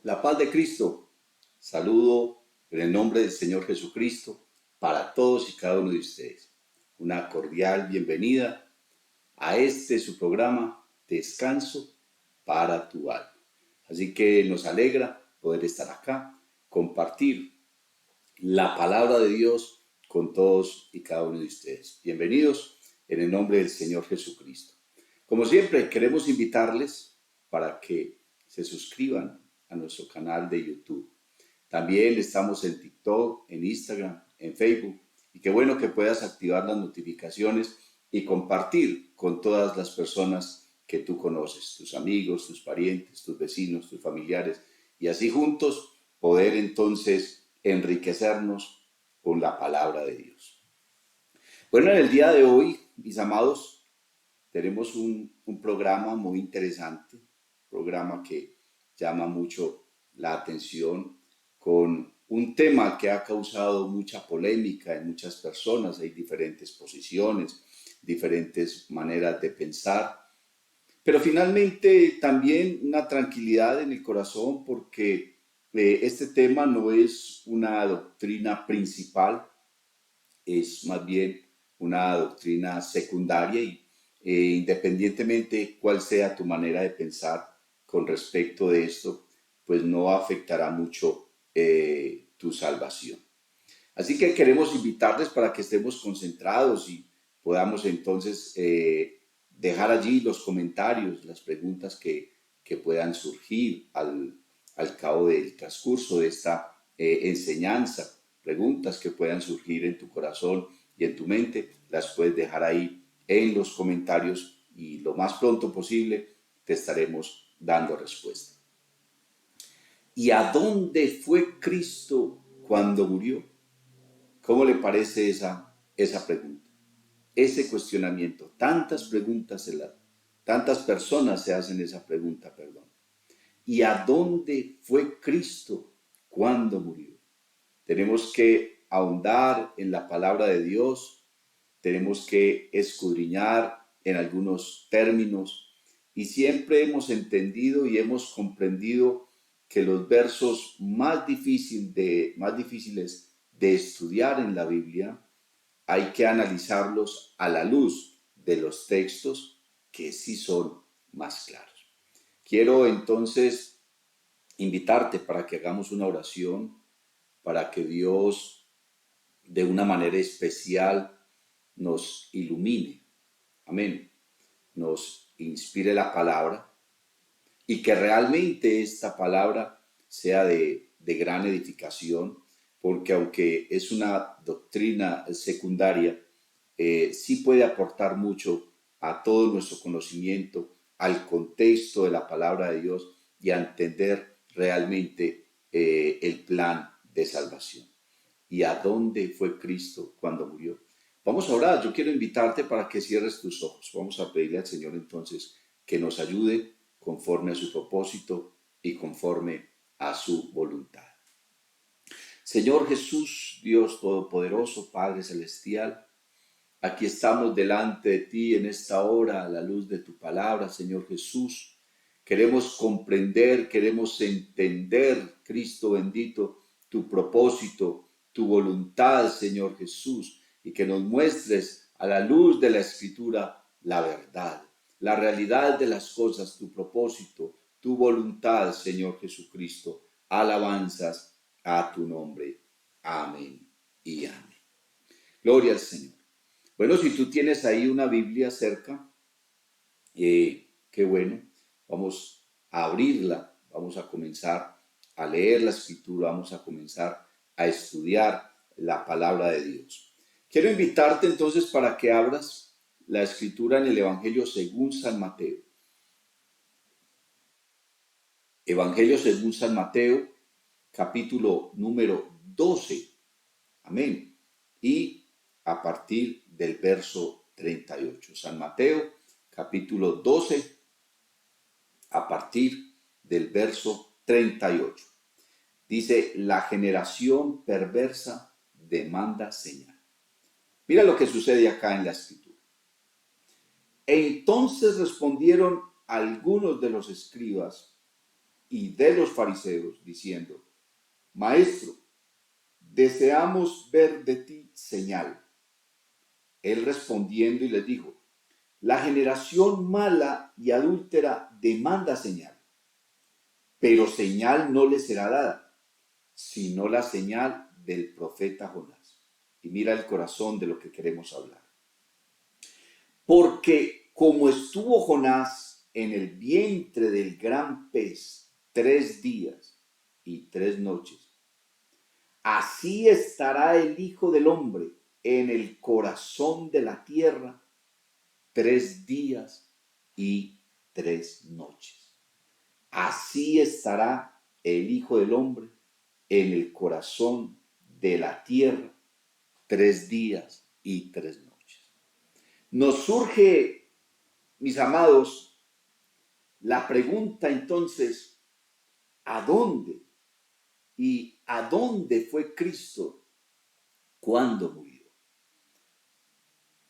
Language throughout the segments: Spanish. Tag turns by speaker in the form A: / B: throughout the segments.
A: La paz de Cristo. Saludo en el nombre del Señor Jesucristo para todos y cada uno de ustedes. Una cordial bienvenida a su programa Descanso para tu alma. Así que nos alegra poder estar acá, compartir la palabra de Dios con todos y cada uno de ustedes. Bienvenidos en el nombre del Señor Jesucristo. Como siempre, queremos invitarles para que se suscriban a nuestro canal de YouTube. También estamos en TikTok, en Instagram, en Facebook. Y qué bueno que puedas activar las notificaciones y compartir con todas las personas que tú conoces, tus amigos, tus parientes, tus vecinos, tus familiares. Y así juntos poder entonces enriquecernos con la palabra de Dios. Bueno, en el día de hoy, mis amados, tenemos un programa muy interesante, un programa que llama mucho la atención con un tema que ha causado mucha polémica en muchas personas. Hay diferentes posiciones, diferentes maneras de pensar, pero finalmente también una tranquilidad en el corazón porque este tema no es una doctrina principal, es más bien una doctrina secundaria y independientemente cuál sea tu manera de pensar con respecto de esto, pues no afectará mucho tu salvación. Así que queremos invitarles para que estemos concentrados y podamos entonces dejar allí los comentarios, las preguntas que puedan surgir al cabo del transcurso de esta enseñanza, preguntas que puedan surgir en tu corazón y en tu mente, las puedes dejar ahí en los comentarios y lo más pronto posible te estaremos dando respuesta. ¿Y a dónde fue Cristo cuando murió? ¿Cómo le parece esa pregunta? Ese cuestionamiento. Tantas personas se hacen esa pregunta, perdón. ¿Y a dónde fue Cristo cuando murió? Tenemos que ahondar en la palabra de Dios, tenemos que escudriñar en algunos términos y siempre hemos entendido y hemos comprendido que los versos más difíciles de estudiar en la Biblia hay que analizarlos a la luz de los textos que sí son más claros. Quiero entonces invitarte para que hagamos una oración, para que Dios de una manera especial nos ilumine. Amén. Nos inspire la palabra y que realmente esta palabra sea de gran edificación, porque aunque es una doctrina secundaria, sí puede aportar mucho a todo nuestro conocimiento, al contexto de la palabra de Dios y a entender realmente el plan de salvación. ¿Y a dónde fue Cristo cuando murió? Vamos a orar. Yo quiero invitarte para que cierres tus ojos. Vamos a pedirle al Señor entonces que nos ayude conforme a su propósito y conforme a su voluntad. Señor Jesús, Dios Todopoderoso, Padre Celestial, aquí estamos delante de ti en esta hora a la luz de tu palabra, Señor Jesús. Queremos comprender, queremos entender, Cristo bendito, tu propósito, tu voluntad, Señor Jesús, y que nos muestres a la luz de la Escritura la verdad, la realidad de las cosas, tu propósito, tu voluntad, Señor Jesucristo. Alabanzas a tu nombre. Amén y amén. Gloria al Señor. Bueno, si tú tienes ahí una Biblia cerca, qué bueno, vamos a abrirla, vamos a comenzar a leer la Escritura, vamos a comenzar a estudiar la palabra de Dios. Quiero invitarte entonces para que abras la Escritura en el Evangelio según San Mateo. Evangelio según San Mateo, capítulo número 12. Amén. Y a partir del verso 38. San Mateo, capítulo 12, a partir del verso 38. Dice, la generación perversa demanda señal. Mira lo que sucede acá en la escritura. Entonces respondieron algunos de los escribas y de los fariseos, diciendo, Maestro, deseamos ver de ti señal. Él respondiendo y les dijo, la generación mala y adúltera demanda señal, pero señal no le será dada, sino la señal del profeta Jonás. Y mira el corazón de lo que queremos hablar. Porque como estuvo Jonás en el vientre del gran pez 3 días y 3 noches, así estará el Hijo del Hombre en el corazón de la tierra 3 días y 3 noches. Así estará el Hijo del Hombre en el corazón de la tierra 3 días y 3 noches. Nos surge, mis amados, la pregunta entonces, ¿a dónde? ¿Y a dónde fue Cristo cuando murió?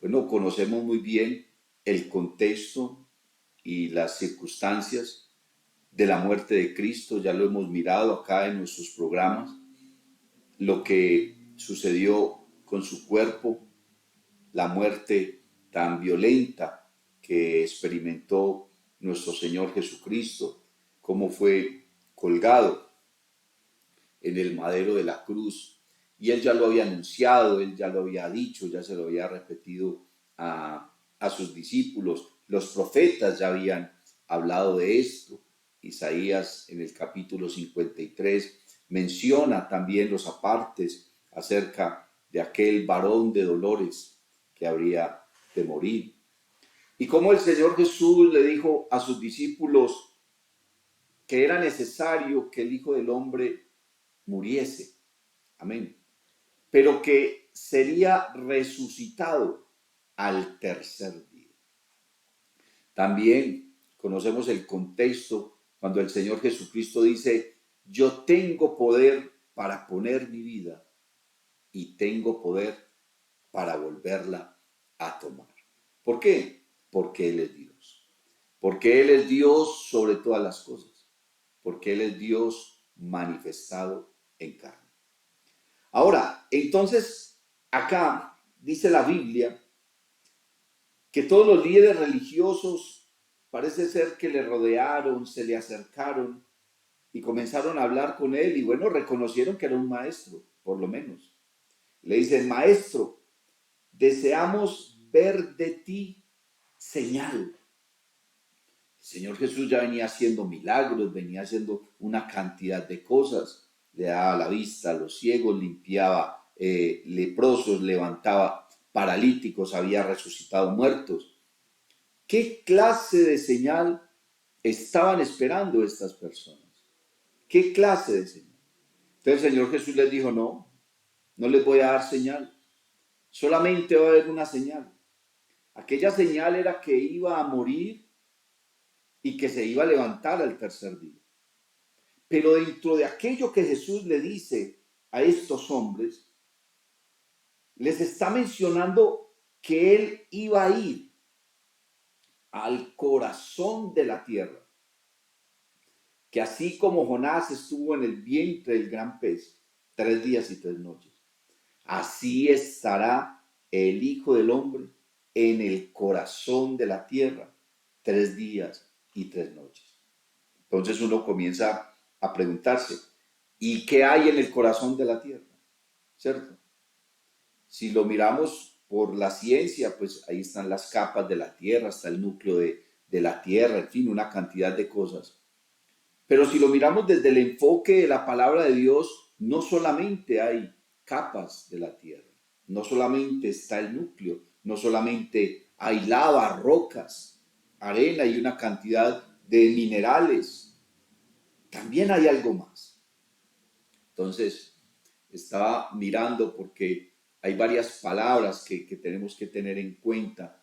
A: Bueno, conocemos muy bien el contexto y las circunstancias de la muerte de Cristo, ya lo hemos mirado acá en nuestros programas, lo que sucedió con su cuerpo, la muerte tan violenta que experimentó nuestro Señor Jesucristo, cómo fue colgado en el madero de la cruz. Y él ya lo había anunciado, él ya lo había dicho, ya se lo había repetido a sus discípulos. Los profetas ya habían hablado de esto. Isaías en el capítulo 53 menciona también los apartes acerca de aquel varón de dolores que habría de morir. Y como el Señor Jesús le dijo a sus discípulos que era necesario que el Hijo del Hombre muriese. Amén. Pero que sería resucitado al tercer día. También conocemos el contexto cuando el Señor Jesucristo dice, yo tengo poder para poner mi vida y tengo poder para volverla a tomar. ¿Por qué? Porque Él es Dios. Porque Él es Dios sobre todas las cosas. Porque Él es Dios manifestado en carne. Ahora, entonces, acá dice la Biblia que todos los líderes religiosos parece ser que le rodearon, se le acercaron y comenzaron a hablar con él y bueno, reconocieron que era un maestro, por lo menos. Le dicen, maestro, deseamos ver de ti señal. El Señor Jesús ya venía haciendo milagros, venía haciendo una cantidad de cosas. Le daba la vista a los ciegos, limpiaba leprosos, levantaba paralíticos, había resucitado muertos. ¿Qué clase de señal estaban esperando estas personas? ¿Qué clase de señal? Entonces el Señor Jesús les dijo, no, no les voy a dar señal. Solamente va a haber una señal. Aquella señal era que iba a morir y que se iba a levantar al tercer día. Pero dentro de aquello que Jesús le dice a estos hombres, les está mencionando que Él iba a ir al corazón de la tierra. Que así como Jonás estuvo en el vientre del gran pez 3 días y 3 noches, así estará el Hijo del Hombre en el corazón de la tierra 3 días y 3 noches. Entonces uno comienza a preguntarse, ¿y qué hay en el corazón de la tierra? ¿Cierto? Si lo miramos por la ciencia, pues ahí están las capas de la tierra, está el núcleo de la tierra, en fin, una cantidad de cosas. Pero si lo miramos desde el enfoque de la palabra de Dios, no solamente hay capas de la tierra, no solamente está el núcleo, no solamente hay lava, rocas, arena y una cantidad de minerales, también hay algo más. Entonces, estaba mirando porque hay varias palabras que tenemos que tener en cuenta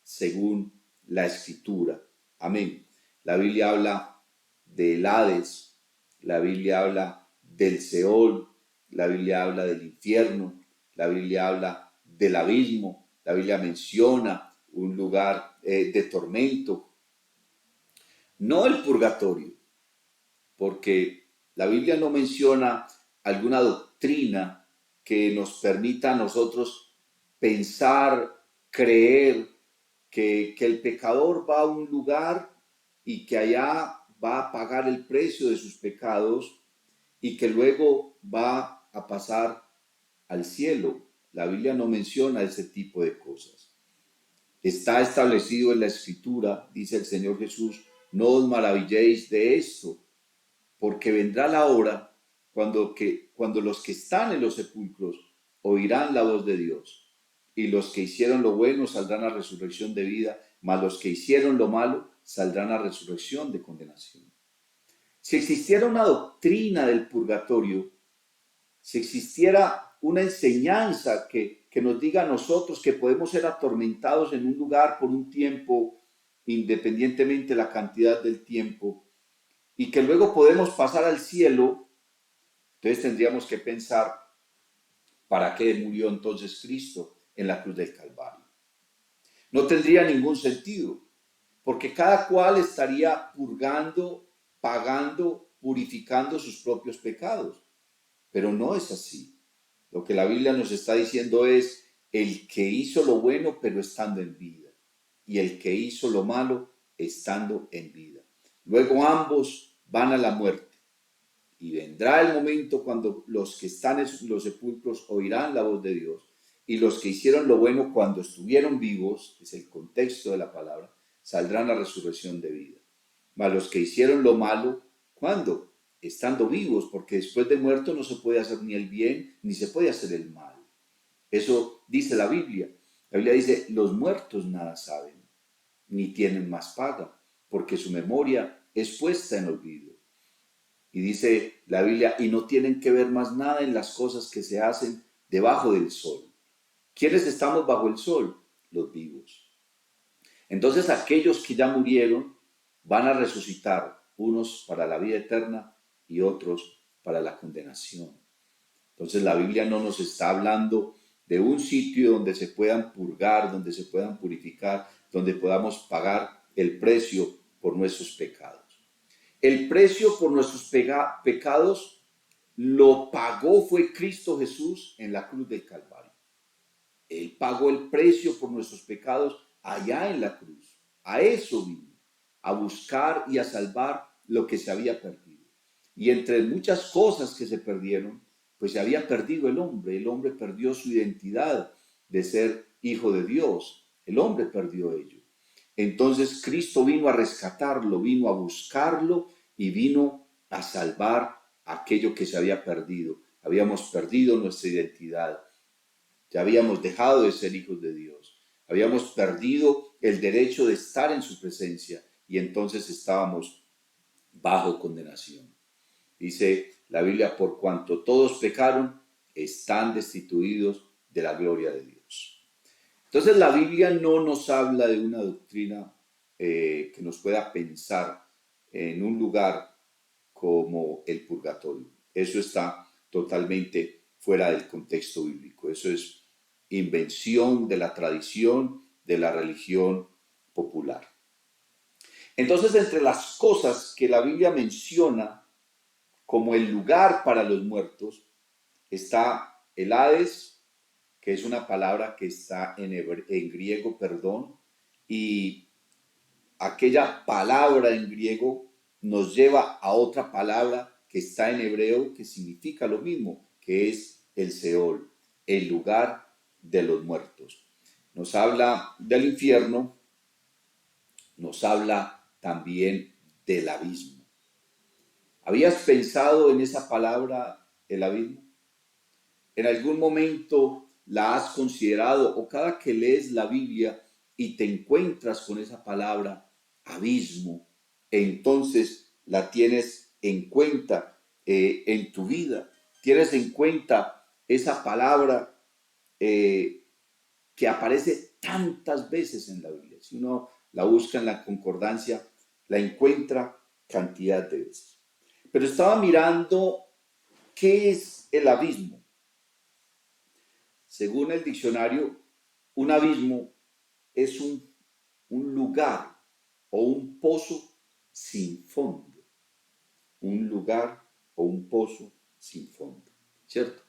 A: según la Escritura. Amén. La Biblia habla del Hades, la Biblia habla del Seol, la Biblia habla del infierno, la Biblia habla del abismo, la Biblia menciona un lugar de tormento, no el purgatorio, porque la Biblia no menciona alguna doctrina que nos permita a nosotros pensar, creer que el pecador va a un lugar y que allá va a pagar el precio de sus pecados y que luego va a pasar al cielo. La Biblia no menciona ese tipo de cosas. Está establecido en la Escritura, dice el Señor Jesús, no os maravilléis de esto, porque vendrá la hora cuando los que están en los sepulcros oirán la voz de Dios, y los que hicieron lo bueno saldrán a resurrección de vida, mas los que hicieron lo malo saldrán a resurrección de condenación. Si existiera una doctrina del purgatorio, si existiera una enseñanza que nos diga a nosotros que podemos ser atormentados en un lugar por un tiempo, independientemente de la cantidad del tiempo, y que luego podemos pasar al cielo, entonces tendríamos que pensar, ¿para qué murió entonces Cristo en la cruz del Calvario? No tendría ningún sentido, porque cada cual estaría purgando, pagando, purificando sus propios pecados. Pero no es así. Lo que la Biblia nos está diciendo es el que hizo lo bueno pero estando en vida, y el que hizo lo malo estando en vida. Luego ambos van a la muerte, y vendrá el momento cuando los que están en los sepulcros oirán la voz de Dios, y los que hicieron lo bueno cuando estuvieron vivos, que es el contexto de la palabra, saldrán a resurrección de vida. Mas los que hicieron lo malo, ¿cuándo? Estando vivos, porque después de muerto no se puede hacer ni el bien, ni se puede hacer el mal. Eso dice la Biblia. La Biblia dice, los muertos nada saben, ni tienen más paga, porque su memoria es puesta en olvido. Y dice la Biblia, y no tienen que ver más nada en las cosas que se hacen debajo del sol. ¿Quiénes estamos bajo el sol? Los vivos. Entonces aquellos que ya murieron van a resucitar, unos para la vida eterna y otros para la condenación. Entonces la Biblia no nos está hablando de un sitio donde se puedan purgar, donde se puedan purificar, donde podamos pagar el precio por nuestros pecados. El precio por nuestros pecados lo pagó fue Cristo Jesús en la cruz del Calvario. Él pagó el precio por nuestros pecados allá en la cruz. A eso vino, a buscar y a salvar lo que se había perdido. Y entre muchas cosas que se perdieron, pues se había perdido el hombre. El hombre perdió su identidad de ser hijo de Dios. El hombre perdió ello. Entonces Cristo vino a rescatarlo, vino a buscarlo y vino a salvar aquello que se había perdido. Habíamos perdido nuestra identidad. Ya habíamos dejado de ser hijos de Dios. Habíamos perdido el derecho de estar en su presencia y entonces estábamos bajo condenación. Dice la Biblia, por cuanto todos pecaron, están destituidos de la gloria de Dios. Entonces la Biblia no nos habla de una doctrina que nos pueda pensar en un lugar como el purgatorio. Eso está totalmente fuera del contexto bíblico. Eso es invención de la tradición de la religión popular. Entonces, entre las cosas que la Biblia menciona como el lugar para los muertos, está el Hades, que es una palabra que está en griego, perdón, y aquella palabra en griego nos lleva a otra palabra que está en hebreo que significa lo mismo, que es el Seol, el lugar de los muertos. Nos habla del infierno, nos habla también del abismo. ¿Habías pensado en esa palabra, el abismo? ¿En algún momento la has considerado o cada que lees la Biblia y te encuentras con esa palabra, abismo, entonces la tienes en cuenta en tu vida? ¿Tienes en cuenta esa palabra eh, que aparece tantas veces en la Biblia. Si uno la busca en la concordancia, la encuentra cantidad de veces. Pero estaba mirando qué es el abismo. Según el diccionario, un abismo es un lugar o un pozo sin fondo. Un lugar o un pozo sin fondo, ¿cierto?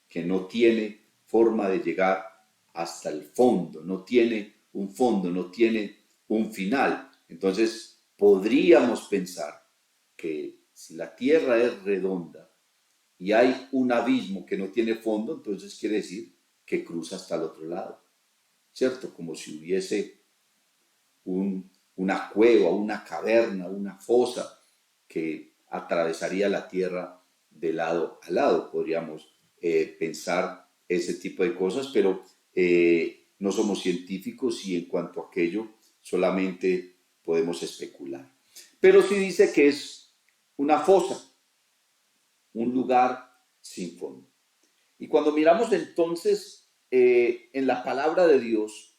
A: Que no tiene forma de llegar hasta el fondo, no tiene un fondo, no tiene un final. Entonces, podríamos pensar que si la Tierra es redonda y hay un abismo que no tiene fondo, entonces quiere decir que cruza hasta el otro lado, ¿cierto? Como si hubiese una cueva, una caverna, una fosa que atravesaría la Tierra de lado a lado. Podríamos pensar ese tipo de cosas, pero no somos científicos y en cuanto a aquello solamente podemos especular. Pero sí dice que es una fosa, un lugar sin fondo. Y cuando miramos entonces en la palabra de Dios,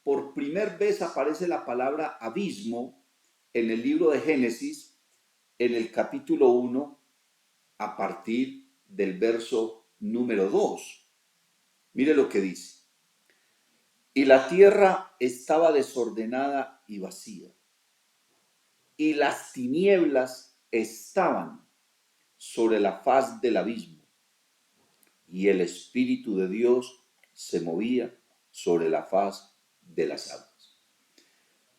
A: por primera vez aparece la palabra abismo en el libro de Génesis, en el capítulo 1, a partir del verso número 2. Mire lo que dice. Y la tierra estaba desordenada y vacía, y las tinieblas estaban sobre la faz del abismo, y el Espíritu de Dios se movía sobre la faz de las aguas.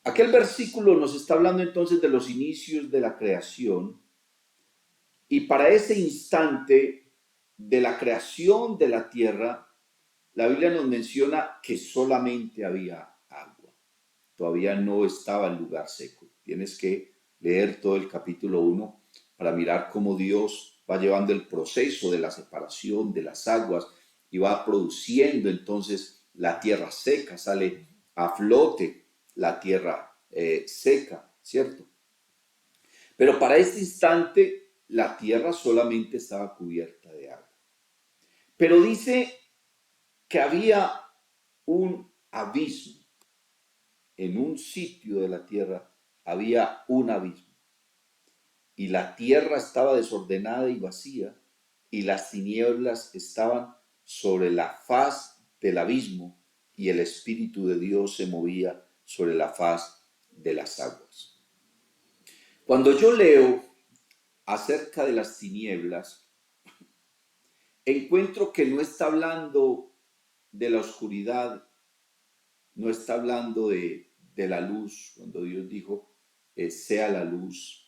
A: Aquel versículo nos está hablando entonces de los inicios de la creación, y para ese instante de la creación de la tierra, la Biblia nos menciona que solamente había agua. Todavía no estaba el lugar seco. Tienes que leer todo el capítulo 1 para mirar cómo Dios va llevando el proceso de la separación de las aguas y va produciendo entonces la tierra seca, sale a flote la tierra seca, ¿cierto? Pero para este instante la tierra solamente estaba cubierta de agua. Pero dice que había un abismo. En un sitio de la tierra había un abismo. Y la tierra estaba desordenada y vacía, y las tinieblas estaban sobre la faz del abismo, y el Espíritu de Dios se movía sobre la faz de las aguas. Cuando yo leo acerca de las tinieblas, encuentro que no está hablando de la oscuridad, no está hablando de la luz. Cuando Dios dijo, sea la luz,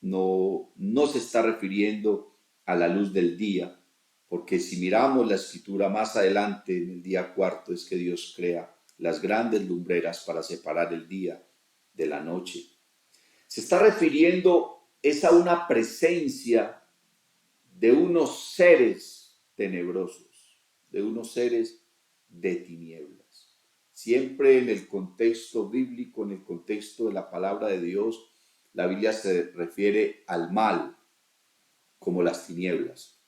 A: no se está refiriendo a la luz del día, porque si miramos la escritura más adelante, en el día cuarto, es que Dios crea las grandes lumbreras para separar el día de la noche. Se está refiriendo es a una presencia de unos seres tenebrosos, de unos seres de tinieblas. Siempre en el contexto bíblico, en el contexto de la palabra de Dios, la Biblia se refiere al mal como las tinieblas,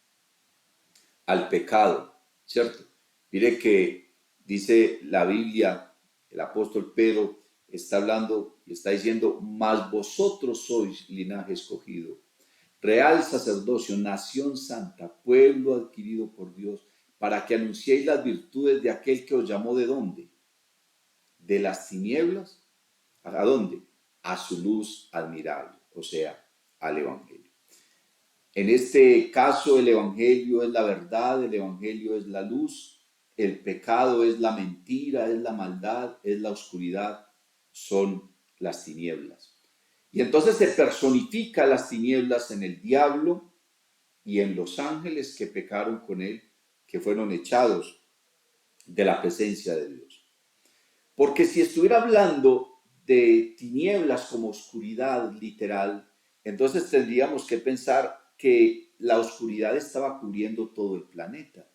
A: al pecado, ¿cierto? Mire que dice la Biblia, el apóstol Pedro está hablando y está diciendo, mas vosotros sois linaje escogido, real sacerdocio, nación santa, pueblo adquirido por Dios, para que anunciéis las virtudes de aquel que os llamó. ¿De dónde? De las tinieblas. ¿A dónde? A su luz admirable, o sea, al Evangelio. En este caso, el Evangelio es la verdad, el Evangelio es la luz, el pecado es la mentira, es la maldad, es la oscuridad, son las tinieblas. Y entonces se personifica las tinieblas en el diablo y en los ángeles que pecaron con él, que fueron echados de la presencia de Dios. Porque si estuviera hablando de tinieblas como oscuridad literal, entonces tendríamos que pensar que la oscuridad estaba cubriendo todo el planeta,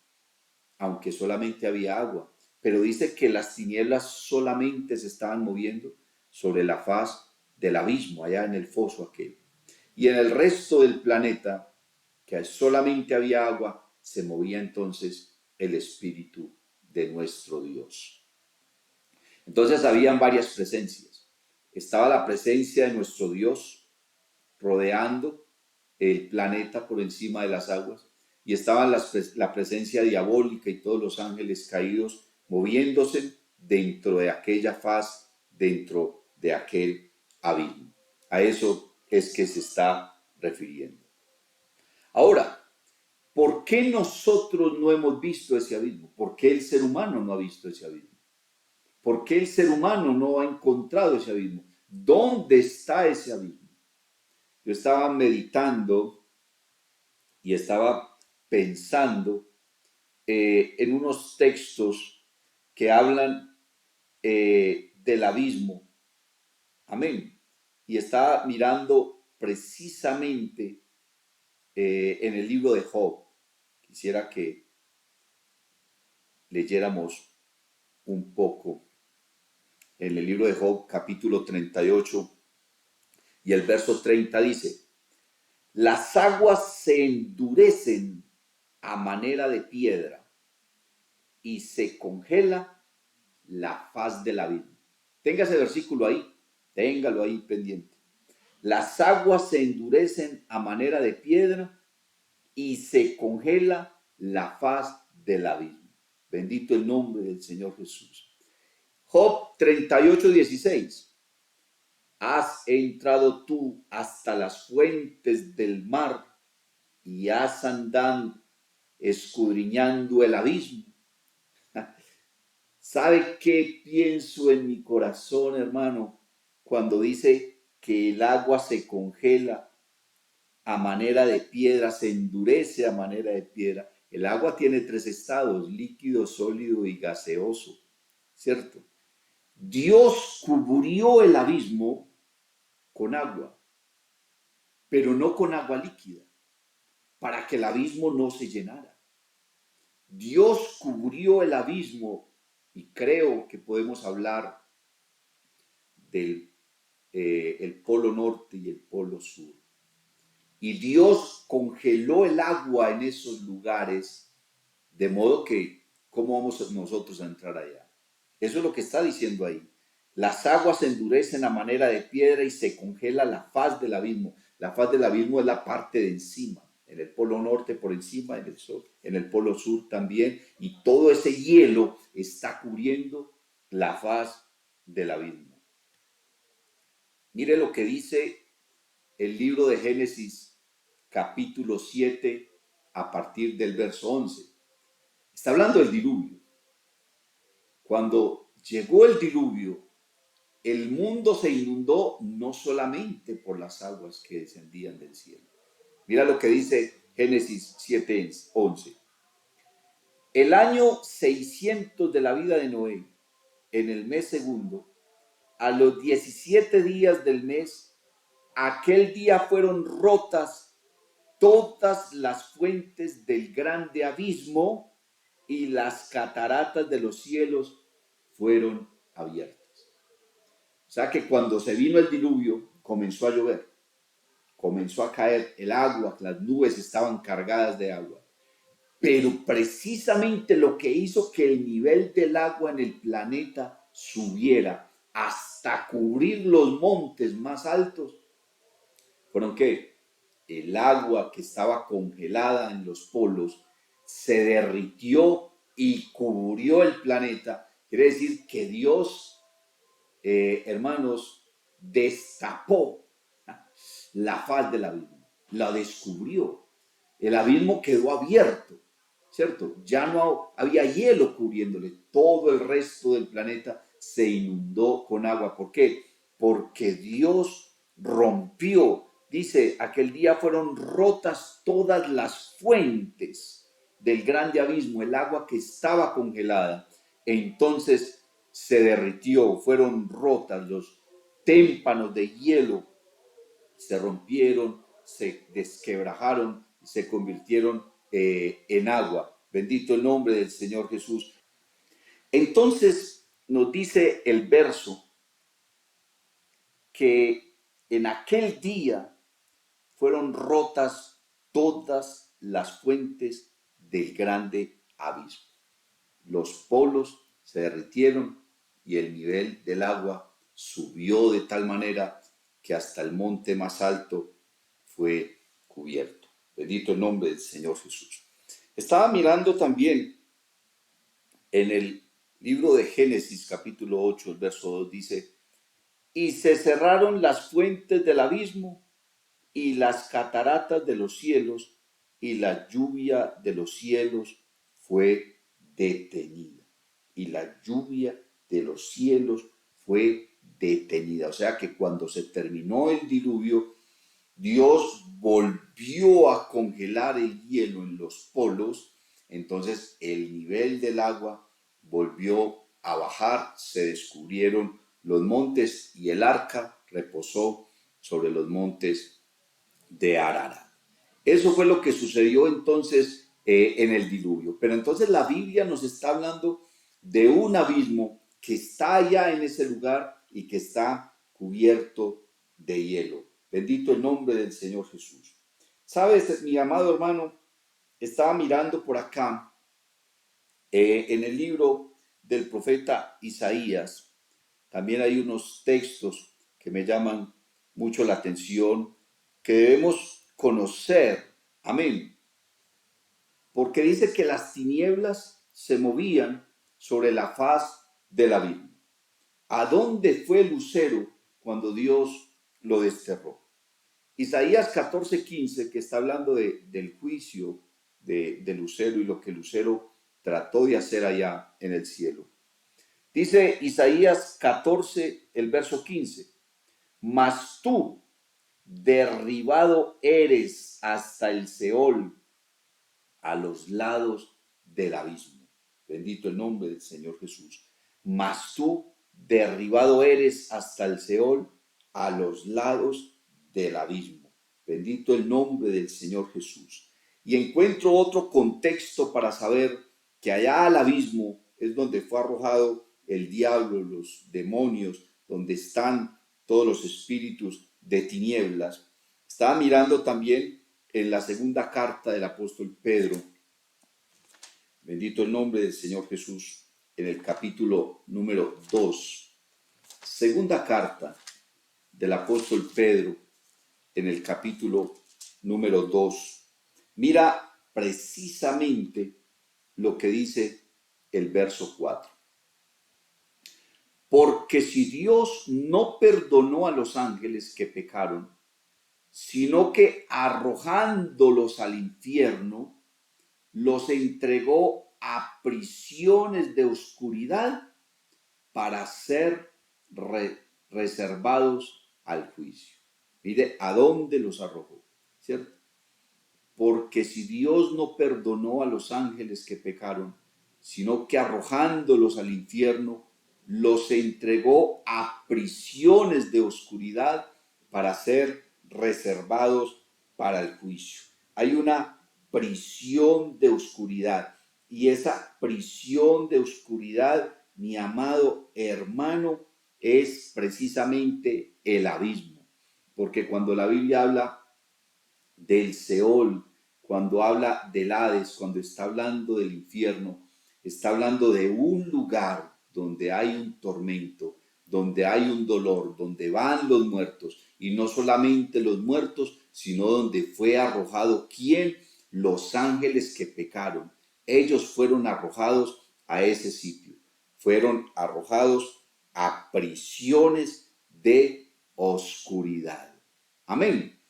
A: aunque solamente había agua. Pero dice que las tinieblas solamente se estaban moviendo sobre la faz del abismo, allá en el foso aquel. Y en el resto del planeta, que solamente había agua, se movía entonces el Espíritu de nuestro Dios. Entonces habían varias presencias. Estaba la presencia de nuestro Dios rodeando el planeta por encima de las aguas, y estaba la presencia diabólica y todos los ángeles caídos moviéndose dentro de aquella faz, dentro de aquel abismo. A eso es que se está refiriendo. Ahora, ¿por qué nosotros no hemos visto ese abismo? ¿Por qué el ser humano no ha visto ese abismo? ¿Por qué el ser humano no ha encontrado ese abismo? ¿Dónde está ese abismo? Yo estaba meditando y estaba pensando en unos textos que hablan del abismo. Amén. Y estaba mirando precisamente en el libro de Job. Quisiera que leyéramos un poco en el libro de Job, capítulo 38, y el verso 30 dice: las aguas se endurecen a manera de piedra y se congela la faz del abismo. Tenga ese versículo ahí, téngalo ahí pendiente. Las aguas se endurecen a manera de piedra y se congela la faz del abismo. Bendito el nombre del Señor Jesús. Job 38:16. Has entrado tú hasta las fuentes del mar y has andado escudriñando el abismo. ¿Sabe qué pienso en mi corazón, hermano, cuando dice que el agua se congela a manera de piedra, se endurece a manera de piedra? El agua tiene tres estados: líquido, sólido y gaseoso, ¿cierto? Dios cubrió el abismo con agua, pero no con agua líquida, para que el abismo no se llenara. Dios cubrió el abismo, y creo que podemos hablar del el polo norte y el polo sur. Y Dios congeló el agua en esos lugares, de modo que, ¿cómo vamos nosotros a entrar allá? Eso es lo que está diciendo ahí. Las aguas se endurecen a manera de piedra y se congela la faz del abismo. La faz del abismo es la parte de encima. En el polo norte por encima, en el polo sur también. Y todo ese hielo está cubriendo la faz del abismo. Mire lo que dice el libro de Génesis, capítulo 7, a partir del verso 11. Está hablando del diluvio. Cuando llegó el diluvio, el mundo se inundó no solamente por las aguas que descendían del cielo. Mira lo que dice Génesis 7:11. El año 600 de la vida de Noé, en el mes segundo, a los 17 días del mes, aquel día fueron rotas todas las fuentes del grande abismo y las cataratas de los cielos fueron abiertas. O sea que cuando se vino el diluvio, comenzó a llover, comenzó a caer el agua, las nubes estaban cargadas de agua. Pero precisamente lo que hizo que el nivel del agua en el planeta subiera hasta cubrir los montes más altos, fueron que el agua que estaba congelada en los polos se derritió y cubrió el planeta. Quiere decir que Dios, hermanos, destapó la faz del abismo, la descubrió. El abismo quedó abierto, ¿cierto? Ya no había hielo cubriéndole. Todo el resto del planeta se inundó con agua. ¿Por qué? Porque Dios rompió. Dice, aquel día fueron rotas todas las fuentes del grande abismo, el agua que estaba congelada. Entonces se derritió, fueron rotas, los témpanos de hielo se rompieron, se desquebrajaron, se convirtieron en agua. Bendito el nombre del Señor Jesús. Entonces nos dice el verso que en aquel día fueron rotas todas las fuentes del grande abismo. los polos se derritieron y el nivel del agua subió de tal manera que hasta el monte más alto fue cubierto. Bendito el nombre del Señor Jesús. Estaba mirando también en el libro de Génesis, capítulo 8, el verso 2, dice: y se cerraron las fuentes del abismo y las cataratas de los cielos, y la lluvia de los cielos fue detenida. Y la lluvia de los cielos fue detenida. O sea que cuando se terminó el diluvio, Dios volvió a congelar el hielo en los polos, entonces el nivel del agua volvió a bajar, se descubrieron los montes y el arca reposó sobre los montes de Ararat. Eso fue lo que sucedió entonces en el diluvio. Pero entonces la Biblia nos está hablando de un abismo que está allá en ese lugar y que está cubierto de hielo. Bendito el nombre del Señor Jesús. Sabes, mi amado hermano, estaba mirando por acá en el libro del profeta Isaías. También hay unos textos que me llaman mucho la atención, que debemos conocer. Amén. Porque dice que las tinieblas se movían sobre la faz del abismo. ¿A dónde fue el lucero cuando Dios lo desterró? Isaías 14:15, que está hablando del juicio de Lucero y lo que Lucero trató de hacer allá en el cielo. Dice Isaías 14, el verso 15: mas tú, derribado eres hasta el Seol, a los lados del abismo. Bendito el nombre del Señor Jesús. Mas tú, derribado eres hasta el Seol, a los lados del abismo. Bendito el nombre del Señor Jesús. Y encuentro otro contexto para saber que allá al abismo es donde fue arrojado el diablo, los demonios, donde están todos los espíritus de tinieblas. Estaba mirando también en la segunda carta del apóstol Pedro, bendito el nombre del Señor Jesús, en el capítulo número 2, segunda carta del apóstol Pedro, en el capítulo número 2, mira precisamente lo que dice el verso 4. Porque si Dios no perdonó a los ángeles que pecaron, sino que arrojándolos al infierno, los entregó a prisiones de oscuridad para ser reservados al juicio. Mire a dónde los arrojó, ¿cierto? Porque si Dios no perdonó a los ángeles que pecaron, sino que arrojándolos al infierno, los entregó a prisiones de oscuridad para ser reservados para el juicio. Hay una prisión de oscuridad, y esa prisión de oscuridad, mi amado hermano, es precisamente el abismo. Porque cuando la Biblia habla del Seol, cuando habla del Hades, cuando está hablando del infierno, está hablando de un lugar donde hay un tormento, donde hay un dolor, donde van los muertos, y no solamente los muertos, sino donde fue arrojado, ¿quién? Los ángeles que pecaron. Ellos fueron arrojados a ese sitio, fueron arrojados a prisiones de oscuridad. Amén.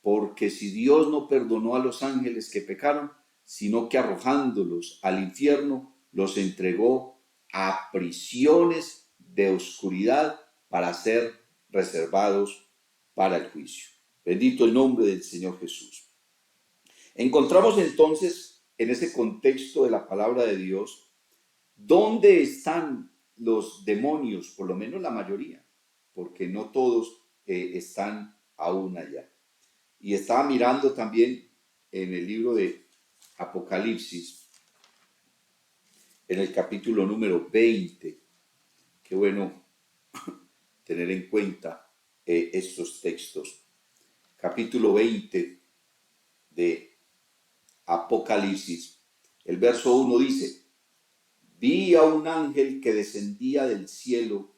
A: Porque si Dios no perdonó a los ángeles que pecaron, sino que arrojándolos al infierno, los entregó a prisiones de oscuridad para ser reservados para el juicio. Bendito el nombre del Señor Jesús. Encontramos entonces en ese contexto de la palabra de Dios, ¿dónde están los demonios? Por lo menos la mayoría, porque no todos están aún allá. Y estaba mirando también en el libro de Apocalipsis, en el capítulo número 20. Qué bueno tener en cuenta estos textos. Capítulo 20 de Apocalipsis. El verso 1 dice: vi a un ángel que descendía del cielo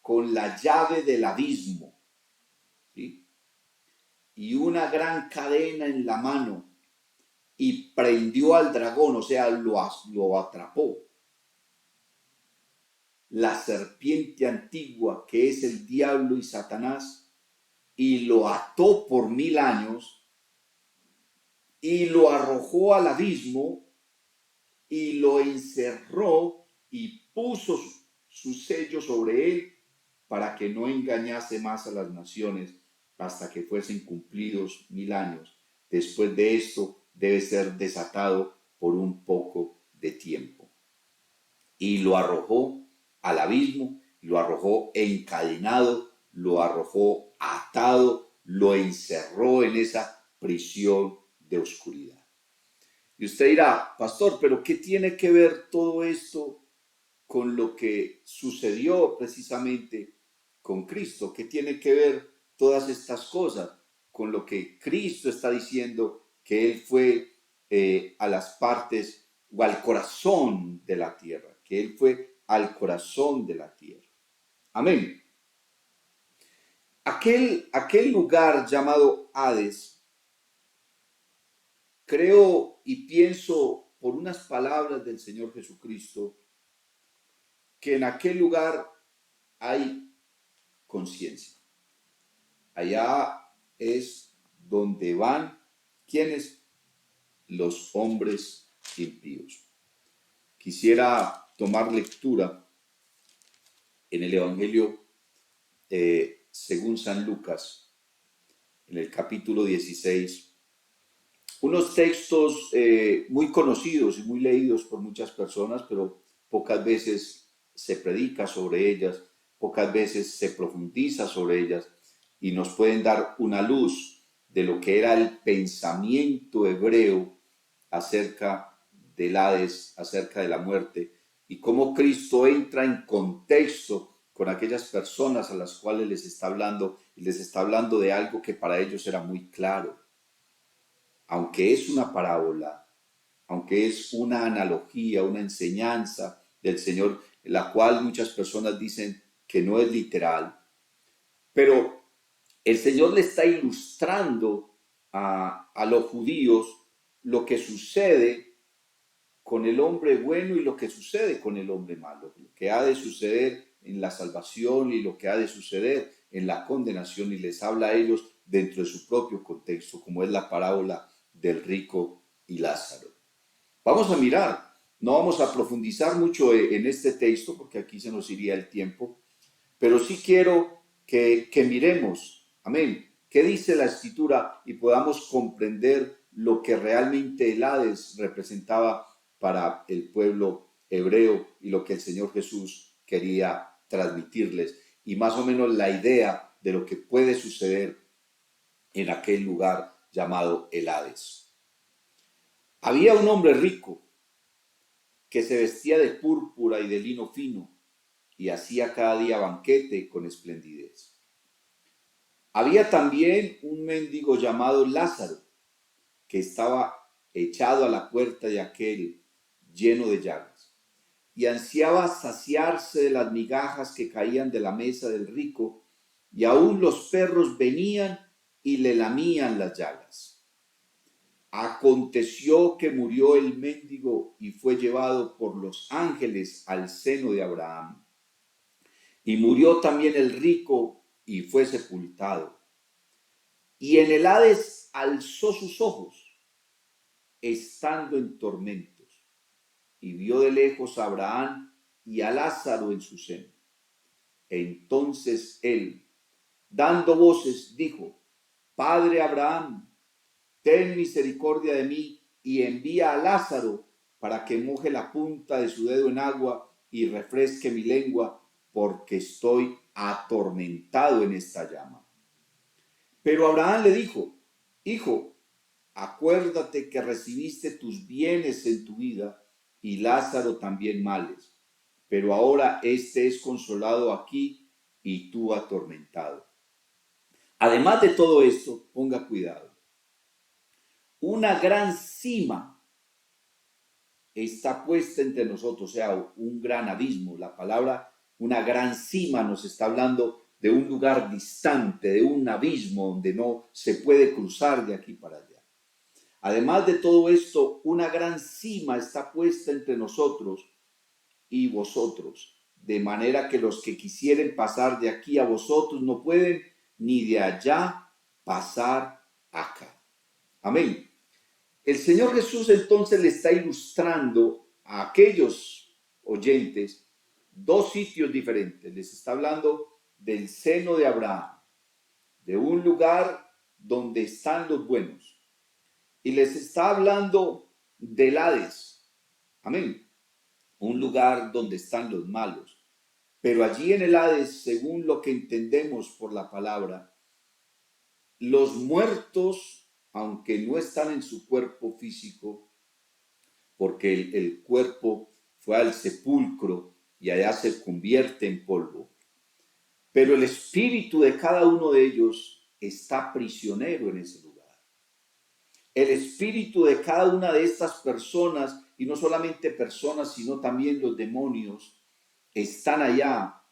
A: con la llave del abismo, ¿sí? Y una gran cadena en la mano, y prendió al dragón, o sea, lo atrapó. La serpiente antigua, que es el diablo y Satanás, y lo ató por 1000 años, y lo arrojó al abismo, y lo encerró, y puso su sello sobre él, para que no engañase más a las naciones, hasta que fuesen cumplidos 1000 años. Después de esto debe ser desatado por un poco de tiempo. Y lo arrojó al abismo, lo arrojó encadenado, lo arrojó atado, lo encerró en esa prisión de oscuridad. Y usted dirá, pastor, pero ¿qué tiene que ver todo esto con lo que sucedió precisamente con Cristo? ¿Qué tiene que ver todas estas cosas con lo que Cristo está diciendo que Él fue a las partes o al corazón de la tierra? Que Él fue al corazón de la tierra. Amén. Aquel lugar llamado Hades, creo y pienso por unas palabras del Señor Jesucristo, que en aquel lugar hay conciencia. Allá es donde van, ¿quiénes? Los hombres impíos. Quisiera tomar lectura en el Evangelio según San Lucas, en el capítulo 16, unos textos muy conocidos y muy leídos por muchas personas, pero pocas veces se predica sobre ellas, pocas veces se profundiza sobre ellas, y nos pueden dar una luz de lo que era el pensamiento hebreo acerca del Hades, acerca de la muerte, y cómo Cristo entra en contexto con aquellas personas a las cuales les está hablando, y les está hablando de algo que para ellos era muy claro. Aunque es una parábola, aunque es una analogía, una enseñanza del Señor, la cual muchas personas dicen que no es literal, pero el Señor le está ilustrando a los judíos lo que sucede con el hombre bueno y lo que sucede con el hombre malo, lo que ha de suceder en la salvación y lo que ha de suceder en la condenación, y les habla a ellos dentro de su propio contexto, como es la parábola del rico y Lázaro. Vamos a mirar, no vamos a profundizar mucho en este texto porque aquí se nos iría el tiempo, pero sí quiero que miremos, amén, qué dice la Escritura y podamos comprender lo que realmente el Hades representaba para el pueblo hebreo y lo que el Señor Jesús quería transmitirles, y más o menos la idea de lo que puede suceder en aquel lugar llamado el Hades. Había un hombre rico que se vestía de púrpura y de lino fino y hacía cada día banquete con esplendidez. Había también un mendigo llamado Lázaro, que estaba echado a la puerta de aquel, lleno de llagas, y ansiaba saciarse de las migajas que caían de la mesa del rico, y aún los perros venían y le lamían las llagas. Aconteció que murió el mendigo y fue llevado por los ángeles al seno de Abraham. Y murió también el rico y fue sepultado. Y en el Hades alzó sus ojos, estando en tormentos, y vio de lejos a Abraham y a Lázaro en su seno. Entonces él, dando voces, dijo: Padre Abraham, ten misericordia de mí y envía a Lázaro para que moje la punta de su dedo en agua y refresque mi lengua, porque estoy atormentado en esta llama. Pero Abraham le dijo: Hijo, acuérdate que recibiste tus bienes en tu vida y Lázaro también males, pero ahora éste es consolado aquí y tú atormentado. Además de todo esto, ponga cuidado. Una gran cima está puesta entre nosotros, o sea, un gran abismo. La palabra, una gran cima, nos está hablando de un lugar distante, de un abismo donde no se puede cruzar de aquí para allá. Además de todo esto, una gran cima está puesta entre nosotros y vosotros, de manera que los que quisieren pasar de aquí a vosotros no pueden, ni de allá pasar acá. Amén. El Señor Jesús entonces le está ilustrando a aquellos oyentes dos sitios diferentes. Les está hablando del seno de Abraham, de un lugar donde están los buenos. Y les está hablando del Hades. Amén. Un lugar donde están los malos. Pero allí en el Hades, según lo que entendemos por la palabra, los muertos, aunque no están en su cuerpo físico, porque el cuerpo fue al sepulcro y allá se convierte en polvo, pero el espíritu de cada uno de ellos está prisionero en ese lugar. El espíritu de cada una de estas personas, y no solamente personas, sino también los demonios, están allá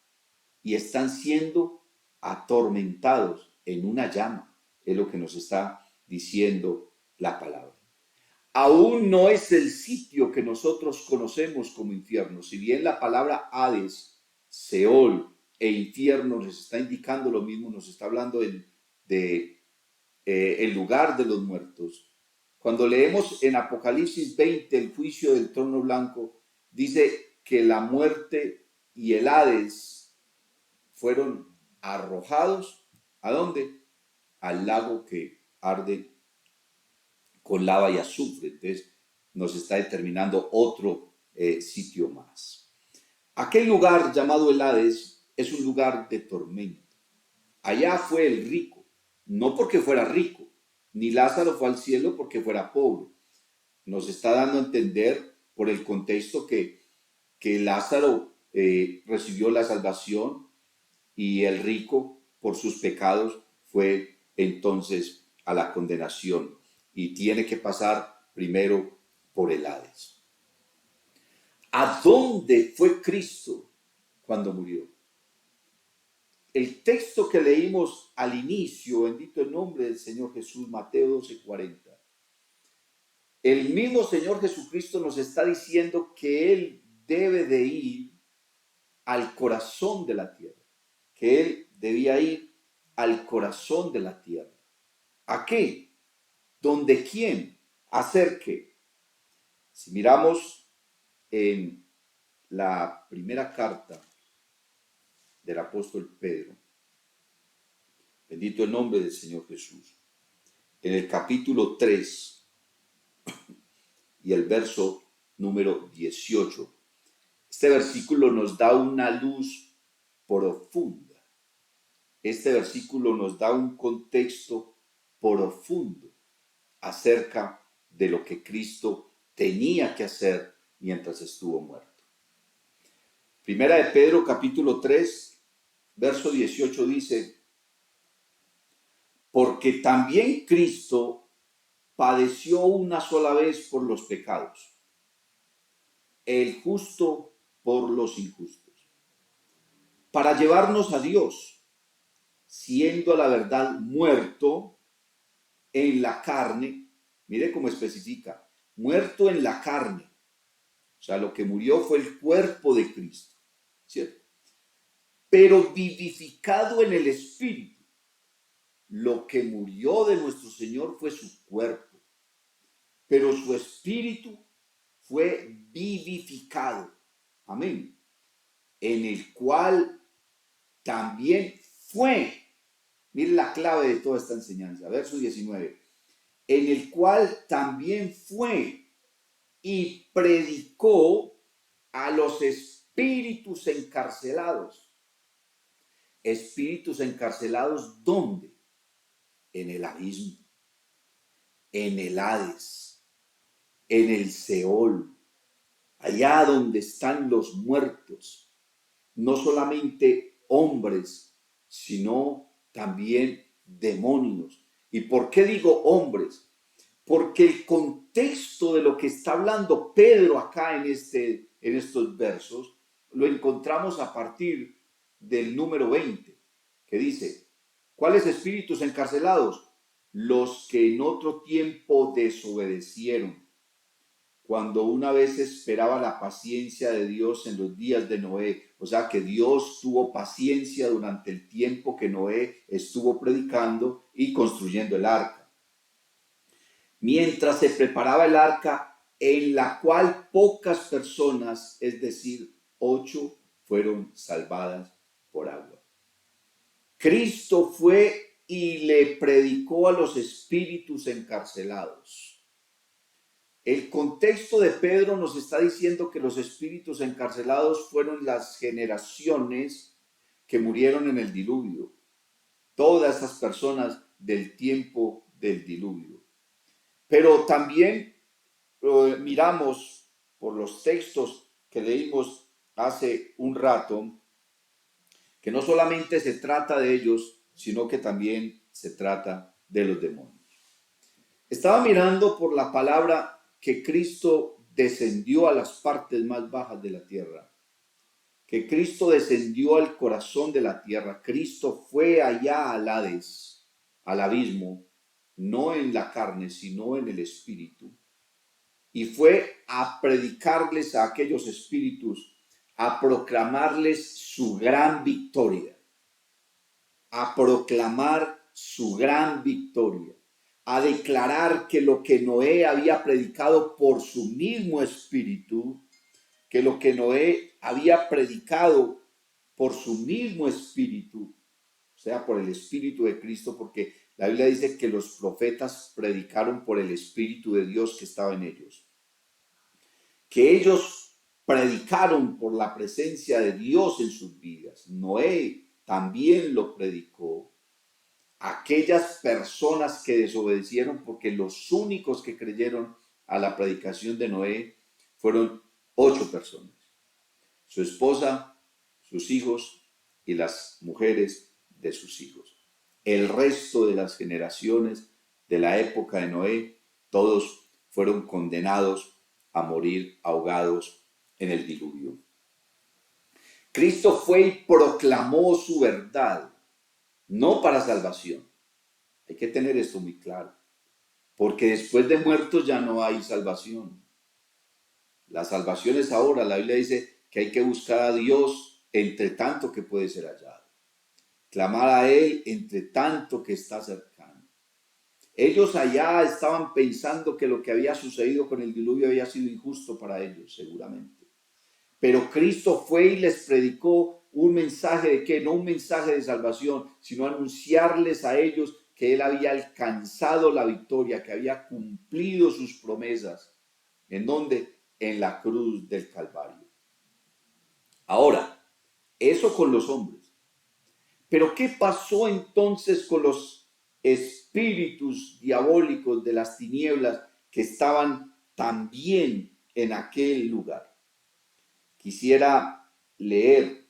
A: y están siendo atormentados en una llama. Es lo que nos está diciendo la palabra. Aún no es el sitio que nosotros conocemos como infierno. Si bien la palabra Hades, Seol e infierno nos está indicando lo mismo, nos está hablando el lugar de los muertos. Cuando leemos en Apocalipsis 20 el juicio del trono blanco, dice que la muerte y el Hades fueron arrojados, ¿a dónde? Al lago que arde con lava y azufre. Entonces nos está determinando otro sitio más. Aquel lugar llamado el Hades es un lugar de tormento. Allá fue el rico, no porque fuera rico, ni Lázaro fue al cielo porque fuera pobre. Nos está dando a entender por el contexto que Lázaro recibió la salvación y el rico por sus pecados fue entonces a la condenación y tiene que pasar primero por el Hades. ¿A dónde fue Cristo cuando murió? El texto que leímos al inicio, bendito el nombre del Señor Jesús, Mateo 12:40. El mismo Señor Jesucristo nos está diciendo que Él debe de ir al corazón de la tierra, que Él debía ir al corazón de la tierra. ¿A qué? ¿Dónde quién? ¿Hacer qué? Si miramos en la primera carta del apóstol Pedro, bendito el nombre del Señor Jesús, en el capítulo 3 y el verso número 18, este versículo nos da una luz profunda. Este versículo nos da un contexto profundo acerca de lo que Cristo tenía que hacer mientras estuvo muerto. Primera de Pedro, capítulo 3, verso 18 dice: porque también Cristo padeció una sola vez por los pecados, el justo por los injustos, para llevarnos a Dios, siendo a la verdad muerto en la carne. Mire cómo especifica, muerto en la carne. O sea, lo que murió fue el cuerpo de Cristo, ¿cierto? Pero vivificado en el Espíritu. Lo que murió de nuestro Señor fue su cuerpo, pero su Espíritu fue vivificado. Amén. En el cual también fue, mire la clave de toda esta enseñanza, verso 19, en el cual también fue y predicó a los espíritus encarcelados. ¿Espíritus encarcelados dónde? En el abismo, en el Hades, en el Seol, allá donde están los muertos, no solamente hombres, sino también demonios. ¿Y por qué digo hombres? porque el contexto de lo que está hablando Pedro acá en estos versos lo encontramos a partir del número 20, que dice, ¿cuáles espíritus encarcelados? Los que en otro tiempo desobedecieron, cuando una vez esperaba la paciencia de Dios en los días de Noé. O sea que Dios tuvo paciencia durante el tiempo que Noé estuvo predicando y construyendo el arca. Mientras se preparaba el arca, en la cual pocas personas, es decir, 8, fueron salvadas por agua. Cristo fue y le predicó a los espíritus encarcelados. El contexto de Pedro nos está diciendo que los espíritus encarcelados fueron las generaciones que murieron en el diluvio. Todas esas personas del tiempo del diluvio. Pero también miramos por los textos que leímos hace un rato, que no solamente se trata de ellos, sino que también se trata de los demonios. Estaba mirando por la palabra que Cristo descendió a las partes más bajas de la tierra, que Cristo descendió al corazón de la tierra. Cristo fue allá al Hades, al abismo, no en la carne, sino en el espíritu. Y fue a predicarles a aquellos espíritus, a proclamarles su gran victoria, a proclamar su gran victoria, a declarar que lo que Noé había predicado por su mismo espíritu, que lo que Noé había predicado por su mismo espíritu, o sea, por el espíritu de Cristo, porque la Biblia dice que los profetas predicaron por el espíritu de Dios que estaba en ellos. Que ellos predicaron por la presencia de Dios en sus vidas. Noé también lo predicó. Aquellas personas que desobedecieron, porque los únicos que creyeron a la predicación de Noé fueron 8 personas. Su esposa, sus hijos y las mujeres de sus hijos. El resto de las generaciones de la época de Noé, todos fueron condenados a morir ahogados en el diluvio. Cristo fue y proclamó su verdad, no para salvación. Hay que tener esto muy claro, porque después de muertos ya no hay salvación. La salvación es ahora. La Biblia dice que hay que buscar a Dios entre tanto que puede ser hallado. Clamar a Él entre tanto que está cercano. Ellos allá estaban pensando que lo que había sucedido con el diluvio había sido injusto para ellos, seguramente. Pero Cristo fue y les predicó un mensaje de qué, no un mensaje de salvación, sino anunciarles a ellos que Él había alcanzado la victoria, que había cumplido sus promesas. ¿En dónde? En la cruz del Calvario. Ahora, eso con los hombres. Pero ¿qué pasó entonces con los espíritus diabólicos de las tinieblas que estaban también en aquel lugar? Quisiera leer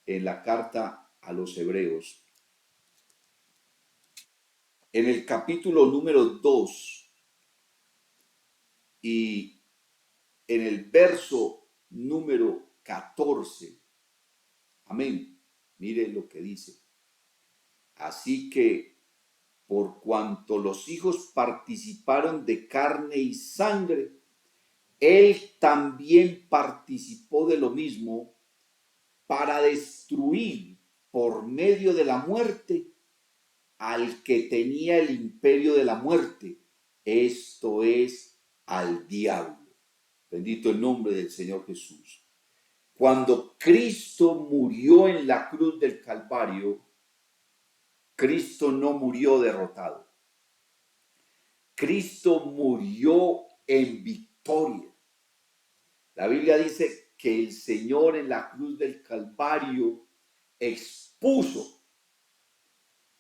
A: en la carta a los Hebreos, en el capítulo número 2 y en el verso número 14. Amén. Mire lo que dice. Así que por cuanto los hijos participaron de carne y sangre, Él también participó de lo mismo para destruir por medio de la muerte al que tenía el imperio de la muerte, esto es, al diablo. Bendito el nombre del Señor Jesús. Cuando Cristo murió en la cruz del Calvario, Cristo no murió derrotado. Cristo murió en victoria. La Biblia dice que el Señor en la cruz del Calvario expuso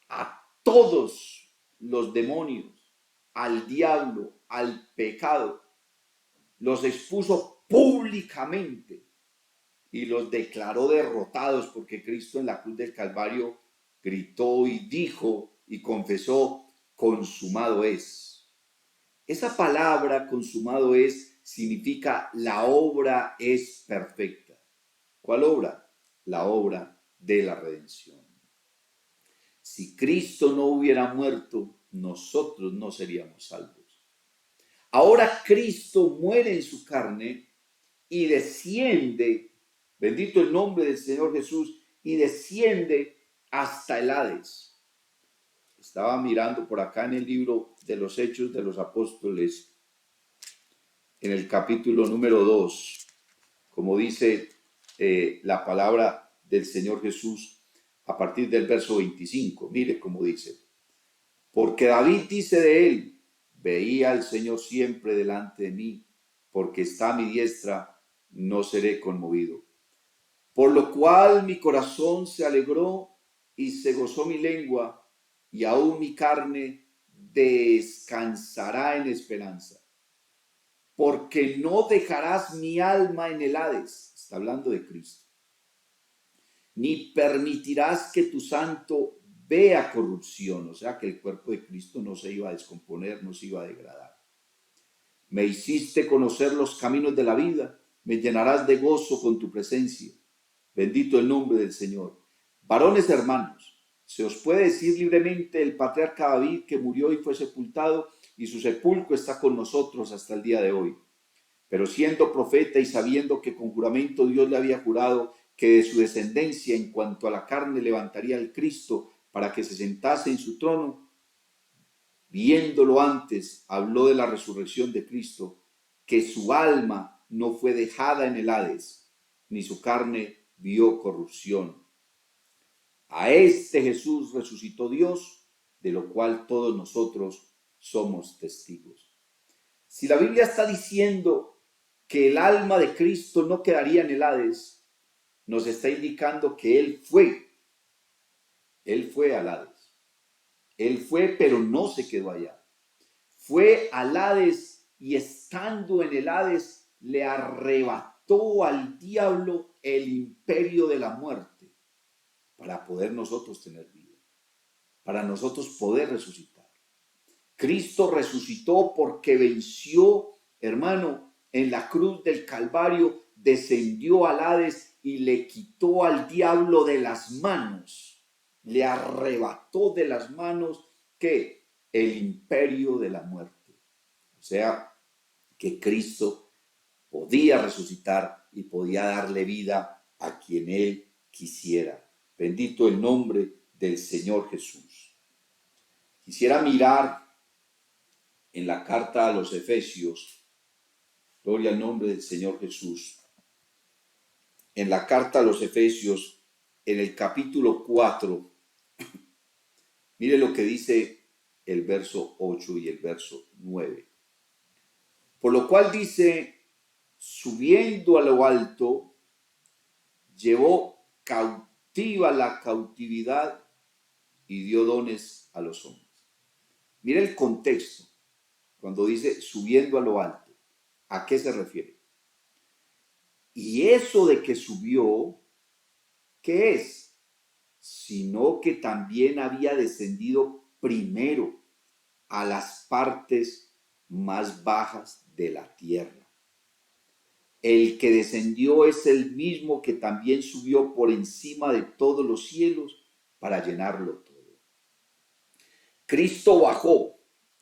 A: a todos los demonios, al diablo, al pecado. Los expuso públicamente y los declaró derrotados, porque Cristo en la cruz del Calvario gritó y dijo y confesó: consumado es. Esa palabra consumado es, significa la obra es perfecta. ¿Cuál obra? La obra de la redención. Si Cristo no hubiera muerto, nosotros no seríamos salvos. Ahora Cristo muere en su carne y desciende, bendito el nombre del Señor Jesús, y desciende hasta el Hades. Estaba mirando por acá en el libro de los Hechos de los Apóstoles, en el capítulo número 2, como dice la palabra del Señor Jesús a partir del verso 25. Mire cómo dice: porque David dice de él, veía al Señor siempre delante de mí, porque está a mi diestra, no seré conmovido. Por lo cual mi corazón se alegró y se gozó mi lengua, y aún mi carne descansará en esperanza. Porque no dejarás mi alma en el Hades, está hablando de Cristo, ni permitirás que tu santo vea corrupción, o sea que el cuerpo de Cristo no se iba a descomponer, no se iba a degradar. Me hiciste conocer los caminos de la vida, me llenarás de gozo con tu presencia. Bendito el nombre del Señor. Varones hermanos, se os puede decir libremente el patriarca David, que murió y fue sepultado, y su sepulcro está con nosotros hasta el día de hoy. Pero siendo profeta y sabiendo que con juramento Dios le había jurado que de su descendencia en cuanto a la carne levantaría al Cristo para que se sentase en su trono, viéndolo antes, habló de la resurrección de Cristo, que su alma no fue dejada en el Hades, ni su carne vio corrupción. A este Jesús resucitó Dios, de lo cual todos nosotros somos testigos. Si la Biblia está diciendo que el alma de Cristo no quedaría en el Hades, nos está indicando que Él fue al Hades. Él fue, pero no se quedó allá. Fue al Hades y estando en el Hades le arrebató al diablo el imperio de la muerte para poder nosotros tener vida, para nosotros poder resucitar. Cristo resucitó porque venció, hermano, en la cruz del Calvario, descendió al Hades y le quitó al diablo de las manos, le arrebató de las manos ¿qué? El imperio de la muerte. O sea, que Cristo podía resucitar y podía darle vida a quien Él quisiera. Bendito el nombre del Señor Jesús. Quisiera mirar en la carta a los Efesios, gloria al nombre del Señor Jesús, en la carta a los Efesios, en el capítulo 4, mire lo que dice el verso 8 y el verso 9. Por lo cual dice, subiendo a lo alto, llevó cautiva la cautividad y dio dones a los hombres. Mire el contexto. Cuando dice subiendo a lo alto, ¿a qué se refiere? Y eso de que subió, ¿qué es? Sino que también había descendido primero a las partes más bajas de la tierra. El que descendió es el mismo que también subió por encima de todos los cielos para llenarlo todo. Cristo bajó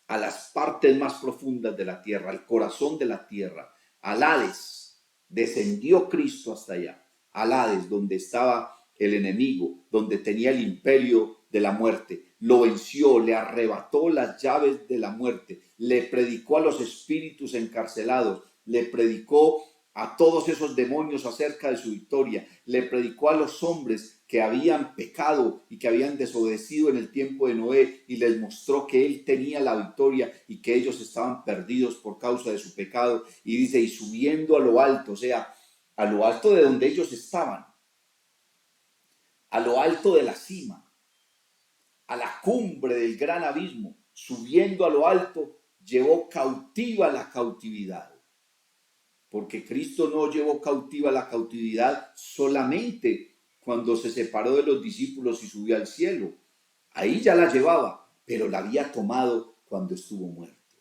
A: a las partes más profundas de la tierra, al corazón de la tierra, al Hades. Descendió Cristo hasta allá, al Hades, donde estaba el enemigo, donde tenía el imperio de la muerte. Lo venció, le arrebató las llaves de la muerte, le predicó a los espíritus encarcelados, le predicó a todos esos demonios acerca de su victoria, le predicó a los hombres que habían pecado y que habían desobedecido en el tiempo de Noé y les mostró que él tenía la victoria y que ellos estaban perdidos por causa de su pecado. Y dice, y subiendo a lo alto, o sea, a lo alto de donde ellos estaban, a lo alto de la cima, a la cumbre del gran abismo, subiendo a lo alto, llevó cautiva la cautividad. Porque Cristo no llevó cautiva la cautividad solamente cuando se separó de los discípulos y subió al cielo. Ahí ya la llevaba, pero la había tomado cuando estuvo muerto.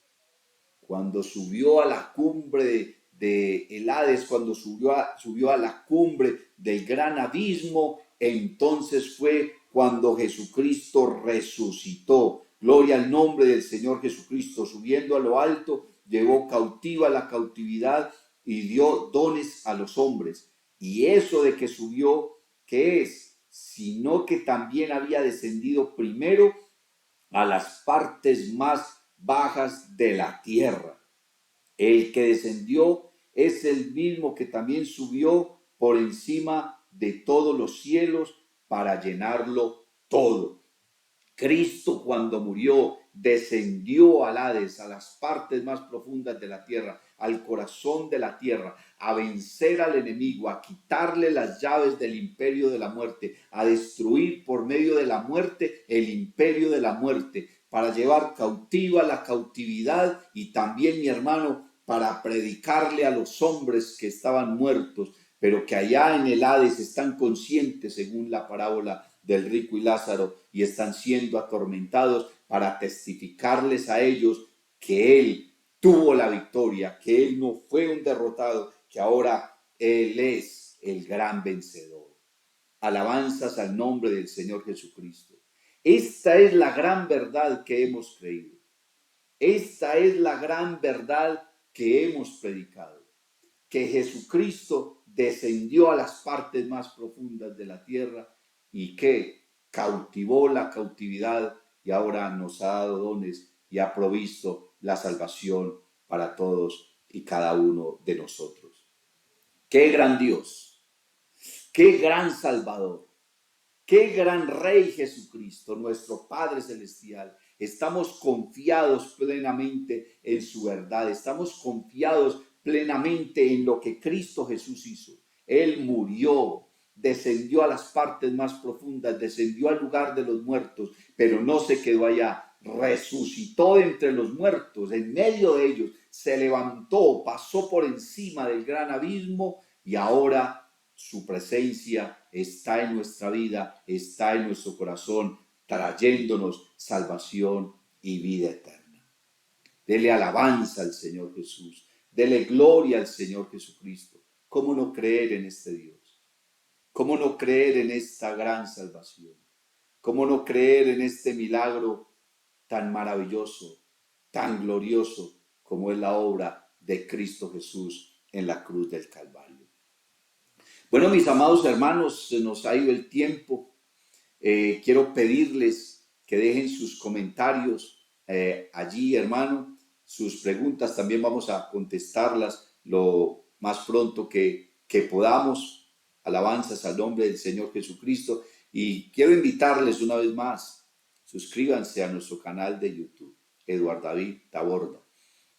A: cuando subió a la cumbre de el Hades, cuando subió a la cumbre del gran abismo, entonces fue cuando Jesucristo resucitó. Gloria al nombre del Señor Jesucristo. Subiendo a lo alto, llevó cautiva la cautividad y dio dones a los hombres. Y eso de que subió, ¿qué es? Sino que también había descendido primero a las partes más bajas de la tierra. El que descendió es el mismo que también subió por encima de todos los cielos para llenarlo todo. Cristo, cuando murió, descendió al Hades, a las partes más profundas de la tierra, al corazón de la tierra, a vencer al enemigo, a quitarle las llaves del imperio de la muerte, a destruir por medio de la muerte el imperio de la muerte, para llevar cautiva la cautividad y también, mi hermano, para predicarle a los hombres que estaban muertos, pero que allá en el Hades están conscientes, según la parábola del rico y Lázaro, y están siendo atormentados, para testificarles a ellos que Él tuvo la victoria, que Él no fue un derrotado, que ahora Él es el gran vencedor. Alabanzas al nombre del Señor Jesucristo. Esta es la gran verdad que hemos creído. Esta es la gran verdad que hemos predicado. Que Jesucristo descendió a las partes más profundas de la tierra y que cautivó la cautividad y ahora nos ha dado dones y ha provisto la salvación para todos y cada uno de nosotros. ¡Qué gran Dios! ¡Qué gran Salvador! ¡Qué gran Rey Jesucristo, nuestro Padre Celestial! Estamos confiados plenamente en su verdad. Estamos confiados plenamente en lo que Cristo Jesús hizo. Él murió, descendió a las partes más profundas, descendió al lugar de los muertos, pero no se quedó allá. Resucitó entre los muertos, en medio de ellos, se levantó, pasó por encima del gran abismo y ahora su presencia está en nuestra vida, está en nuestro corazón, trayéndonos salvación y vida eterna. Dele alabanza al Señor Jesús, dele gloria al Señor Jesucristo. ¿Cómo no creer en este Dios? ¿Cómo no creer en esta gran salvación? ¿Cómo no creer en este milagro tan maravilloso, tan glorioso como es la obra de Cristo Jesús en la cruz del Calvario? Bueno, mis amados hermanos, se nos ha ido el tiempo. Quiero pedirles que dejen sus comentarios allí, hermano. Sus preguntas también vamos a contestarlas lo más pronto que podamos. Alabanzas al nombre del Señor Jesucristo. Y quiero invitarles una vez más, suscríbanse a nuestro canal de YouTube, Eduardo David Taborda.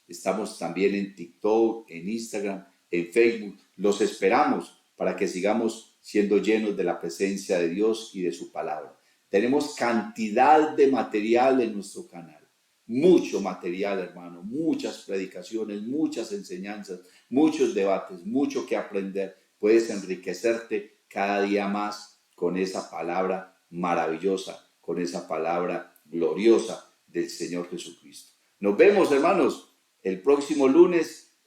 A: Estamos también en TikTok, en Instagram, en Facebook. Los esperamos para que sigamos siendo llenos de la presencia de Dios y de su palabra. Tenemos cantidad de material en nuestro canal. Mucho material, hermano, muchas predicaciones, muchas enseñanzas, muchos debates, mucho que aprender. Puedes enriquecerte cada día más con esa palabra maravillosa, con esa palabra gloriosa del Señor Jesucristo. Nos vemos, hermanos, el próximo lunes,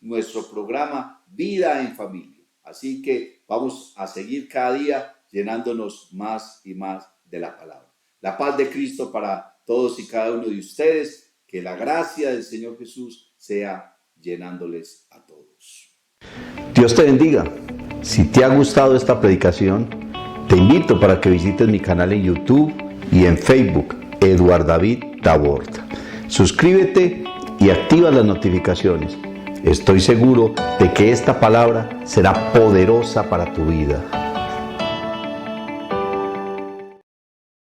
A: nuestro programa Vida en Familia. Así que vamos a seguir cada día llenándonos más y más de la palabra. La paz de Cristo para todos y cada uno de ustedes. Que la gracia del Señor Jesús sea llenándoles a todos.
B: Dios te bendiga. Si te ha gustado esta predicación, te invito para que visites mi canal en YouTube y en Facebook, Eduardo David Taborda. Suscríbete y activa las notificaciones. Estoy seguro de que esta palabra será poderosa para tu vida.